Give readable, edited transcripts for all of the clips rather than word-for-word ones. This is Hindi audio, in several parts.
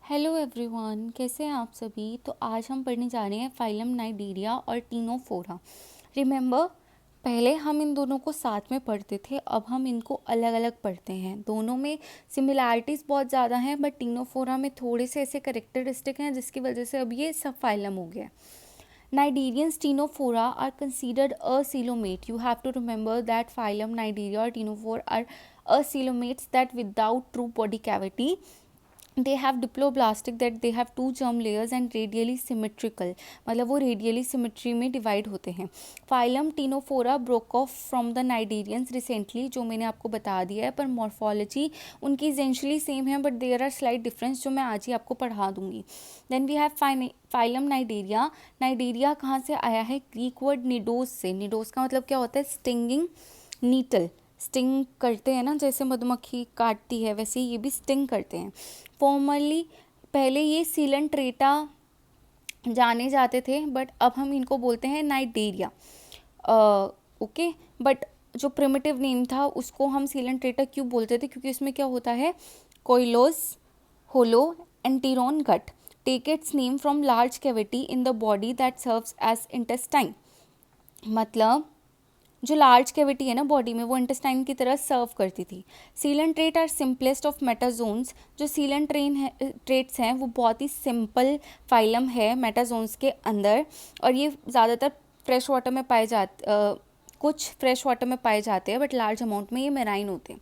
हेलो एवरीवन, कैसे हैं आप सभी। तो आज हम पढ़ने जा रहे हैं फाइलम नाइडीरिया और टीनोफोरा। रिमेंबर, पहले हम इन दोनों को साथ में पढ़ते थे, अब हम इनको अलग अलग पढ़ते हैं। दोनों में सिमिलैरिटीज़ बहुत ज़्यादा हैं, बट टीनोफोरा में थोड़े से ऐसे करेक्टरिस्टिक हैं जिसकी वजह से अब ये सब फाइलम हो गया। Cnidarians Ctenophora are considered acoelomate. You have to remember that phylum Cnidaria or Ctenophora are acoelomates that without true body cavity. They have diploblastic that they have two germ layers and radially symmetrical, मतलब वो रेडियली सिमेट्री में डिवाइड होते हैं। Phylum Ctenophora broke off from the cnidarians recently, जो मैंने आपको बता दिया है, पर मॉर्फोलॉजी उनकी इजेंशली सेम है, but there are slight difference जो मैं आज ही आपको पढ़ा दूंगी। Then we have phylum Cnidaria. Cnidaria कहाँ से आया है? ग्रीक वर्ड निडोस से। निडोस का मतलब क्या होता है? स्टिंगिंग नीटल। स्टिंग करते हैं ना, जैसे मधुमक्खी काटती है वैसे ये भी स्टिंग करते हैं। फॉर्मली पहले ये सीलेंट्रेटा जाने जाते थे, बट अब हम इनको बोलते हैं नाइडेरिया। ओके, बट जो प्रिमिटिव नेम था उसको हम सीलेंट्रेटा क्यों बोलते थे? क्योंकि उसमें क्या होता है? Koilos hollow enteron gut take its name from large cavity in the body that serves as intestine. मतलब जो लार्ज कैविटी है ना बॉडी में, वो इंटेस्टाइन की तरह सर्व करती थी। सीलन ट्रेट आर सिंपलेस्ट ऑफ मेटाजोन्स। जो सीलन ट्रेट्स हैं वो बहुत ही सिंपल फाइलम है मेटाजोन्स के अंदर, और ये ज़्यादातर फ्रेश वाटर में कुछ फ्रेश वाटर में पाए जाते हैं, बट लार्ज अमाउंट में ये मेराइन होते हैं।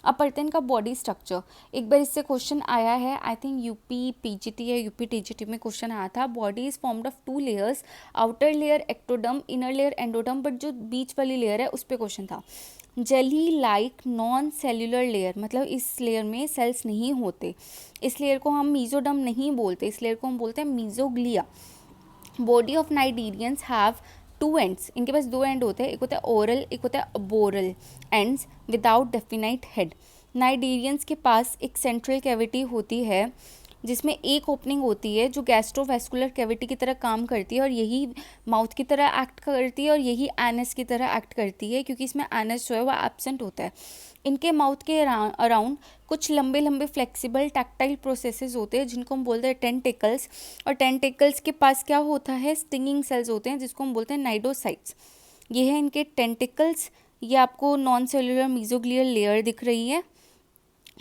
अब पढ़ते हैं इनका बॉडी स्ट्रक्चर। एक बार इससे क्वेश्चन आया है, आई थिंक यूपी पीजीटी या यूपी टीजीटी में क्वेश्चन आया था। Body is formed of 2 layers, outer layer ectoderm, inner layer endoderm, but जो बीच वाली लेयर है उस पर क्वेश्चन था। Jelly like non cellular layer, मतलब इस लेयर में सेल्स नहीं होते। इस लेयर को हम मीजोडर्म नहीं बोलते, इस लेयर को हम बोलते हैं mesoglea. Body of cnidarians have 2 ends. इनके पास 2 एंड होते हैं, एक होता है ओरल, एक होता है बोरल एंड्स विदाउट डेफिनाइट हेड। नाइडीरियंस के पास एक सेंट्रल कैविटी होती है जिसमें एक ओपनिंग होती है जो गैस्ट्रोवेस्कुलर कैविटी की तरह काम करती है, और यही माउथ की तरह एक्ट करती है, और यही एनस की तरह एक्ट करती है, क्योंकि इसमें एनस जो है वो एब्सेंट होता है। इनके माउथ के अराउंड कुछ लंबे लंबे फ्लेक्सिबल टैक्टाइल प्रोसेसेस होते हैं जिनको हम बोलते हैं टेंटिकल्स, और टेंटिकल्स के पास क्या होता है? स्टिंगिंग सेल्स होते हैं जिसको हम बोलते हैं नाइडोसाइट्स। ये है इनके टेंटिकल्स। ये आपको नॉन सेलुलर मीजोग्लियल लेयर दिख रही है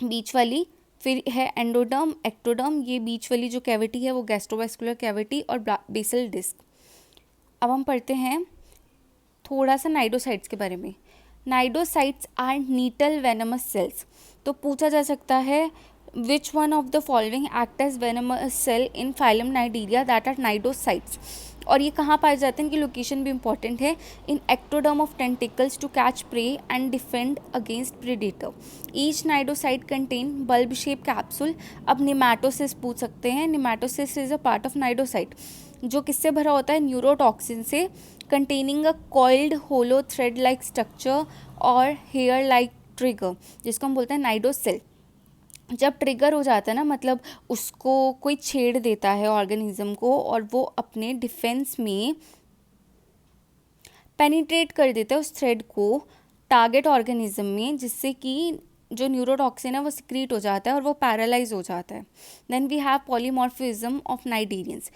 बीच वाली। फिर है एंडोडर्म, एक्टोडर्म, ये बीच वाली जो कैविटी है वो गैस्ट्रोवेस्कुलर कैविटी, और बेसल डिस्क। अब हम पढ़ते हैं थोड़ा सा नाइडोसाइट्स के बारे में। Cnidocytes are nettle venomous cells. तो पूछा जा सकता है which one of the following act as venomous cell in phylum Cnidaria that are cnidocytes. और ये कहाँ पाए जाते हैं, इनकी लोकेशन भी इंपॉर्टेंट है। In ectoderm of tentacles to catch prey and defend against predator. Each cnidocyte contain bulb shape capsule. अब निमैटोसिस पूछ सकते हैं। Nematocysts is a part of cnidocyte, जो किससे भरा होता है? न्यूरोटॉक्सिन से। Containing a coiled hollow thread like structure और हेयर लाइक ट्रिगर, जिसको हम बोलते हैं नाइडोसेल। जब ट्रिगर हो जाता है ना, मतलब उसको कोई छेड़ देता है ऑर्गेनिज्म को, और वो अपने डिफेंस में पेनिट्रेट कर देता है उस थ्रेड को टारगेट ऑर्गेनिज्म में, जिससे कि जो न्यूरोटॉक्सिन है वो सिक्रीट हो जाता है और वो पैरालाइज हो जाता है। Then we have polymorphism of नाइडीरियंस।